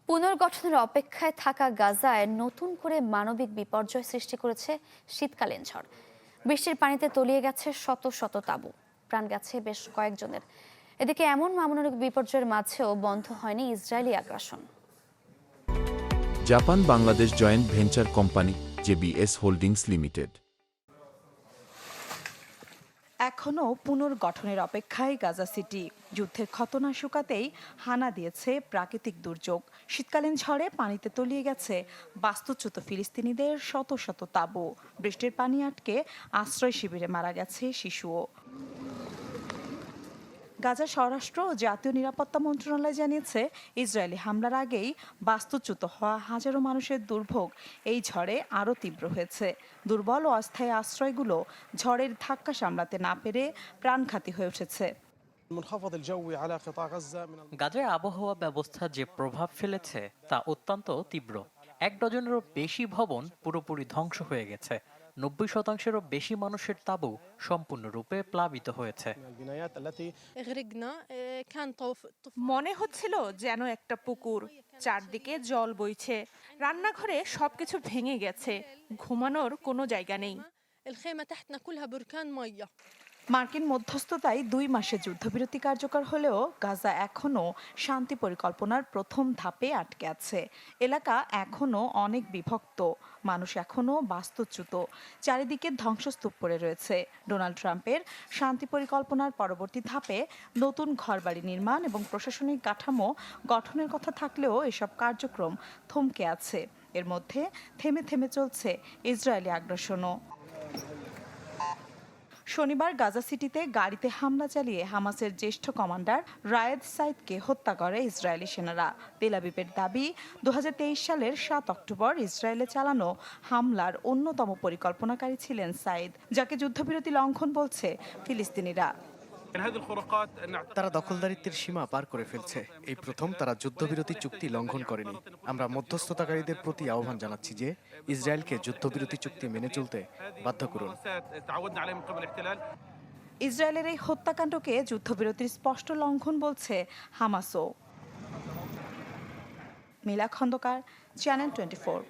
পুনর্গঠনের অপেক্ষায় থাকা গাজায় নতুন করে মানবিক বিপর্যয় সৃষ্টি করেছে শীতকালীন ঝড়। বৃষ্টির পানিতে তলিয়ে গেছে শত শত তাঁবু, প্রাণ গেছে বেশ কয়েকজনের। এদিকে এমন মানবিক বিপর্যয়ের মাঝেও বন্ধ হয়নি ইসরায়েলি আগ্রাসন। Japan Bangladesh joint venture company JBS holdings limited এখনও পুনর্গঠনের অপেক্ষায় গাজা সিটি। যুদ্ধের ক্ষত না শুকাতেই হানা দিয়েছে প্রাকৃতিক দুর্যোগ। শীতকালীন ঝড়ে পানিতে তলিয়ে গেছে বাস্তুচ্যুত ফিলিস্তিনিদের শত শত তাঁবু। বৃষ্টির পানি আটকে আশ্রয় শিবিরে মারা গেছে শিশুও। গাজা স্বরাষ্ট্র ও জাতীয় নিরাপত্তা মন্ত্রণালয় জানিয়েছে, ইসরায়েলি হামলার আগেই বাস্তুচ্যুত হওয়া হাজারো মানুষের দুর্ভোগ এই ঝড়ে আরও তীব্র হয়েছে। দুর্বল ও অস্থায়ী আশ্রয়গুলো ঝড়ের ধাক্কা সামলাতে না পেরে প্রাণঘাতী হয়ে উঠেছে। গাজার আবহাওয়া ব্যবস্থা যে প্রভাব ফেলেছে তা অত্যন্ত তীব্র। 1 ডজনেরও বেশি ভবন পুরোপুরি ধ্বংস হয়ে গেছে। 90%-এরও বেশি মানুষের তাঁবু সম্পূর্ণরূপে প্লাবিত হয়েছে। মনে হচ্ছিল যেন একটা পুকুর, চারদিকে জল বইছে, রান্নাঘরে সবকিছু ভেঙে গেছে, ঘুমানোর কোনো জায়গা নেই। মার্কিন মধ্যস্থতায় 2 মাসে যুদ্ধবিরতি কার্যকর হলেও গাজা এখনও শান্তি পরিকল্পনার প্রথম ধাপে আটকে আছে। এলাকা এখনও অনেক বিভক্ত, মানুষ এখনও বাস্তুচ্যুত, চারিদিকে ধ্বংসস্তূপ পড়ে রয়েছে। ডোনাল্ড ট্রাম্পের শান্তি পরিকল্পনার পরবর্তী ধাপে নতুন ঘরবাড়ি নির্মাণ এবং প্রশাসনিক কাঠামো গঠনের কথা থাকলেও এসব কার্যক্রম থমকে আছে। এর মধ্যে থেমে থেমে চলছে ইসরায়েলি আগ্রাসনও। শনিবার গাজা সিটিতে গাড়িতে হামলা চালিয়ে হামাসের জ্যেষ্ঠ কমান্ডার রায়েদ সাইদকে হত্যা করে ইসরায়েলি সেনারা। তেল আবিবের দাবি, 2023 সালের 7 অক্টোবর ইসরায়েলে চালানো হামলার অন্যতম পরিকল্পনাকারী ছিলেন সাইদ, যাকে যুদ্ধবিরতি লঙ্ঘন বলছে ফিলিস্তিনিরা। তারা দখলদারিত্বের সীমা পার করে ফেলছে। এই প্রথম তারা যুদ্ধবিরতি চুক্তি লঙ্ঘন করেনি। আমরা মধ্যস্থতাকারীদের প্রতি আহ্বান জানাচ্ছি যে ইসরায়েলকে যুদ্ধবিরতি চুক্তি মেনে চলতে বাধ্য করুন। ইসরায়েলের এই হত্যাকাণ্ডকে যুদ্ধবিরতির স্পষ্ট লঙ্ঘন বলছে হামাসও। মিলা খন্দকার, চ্যানেল 24।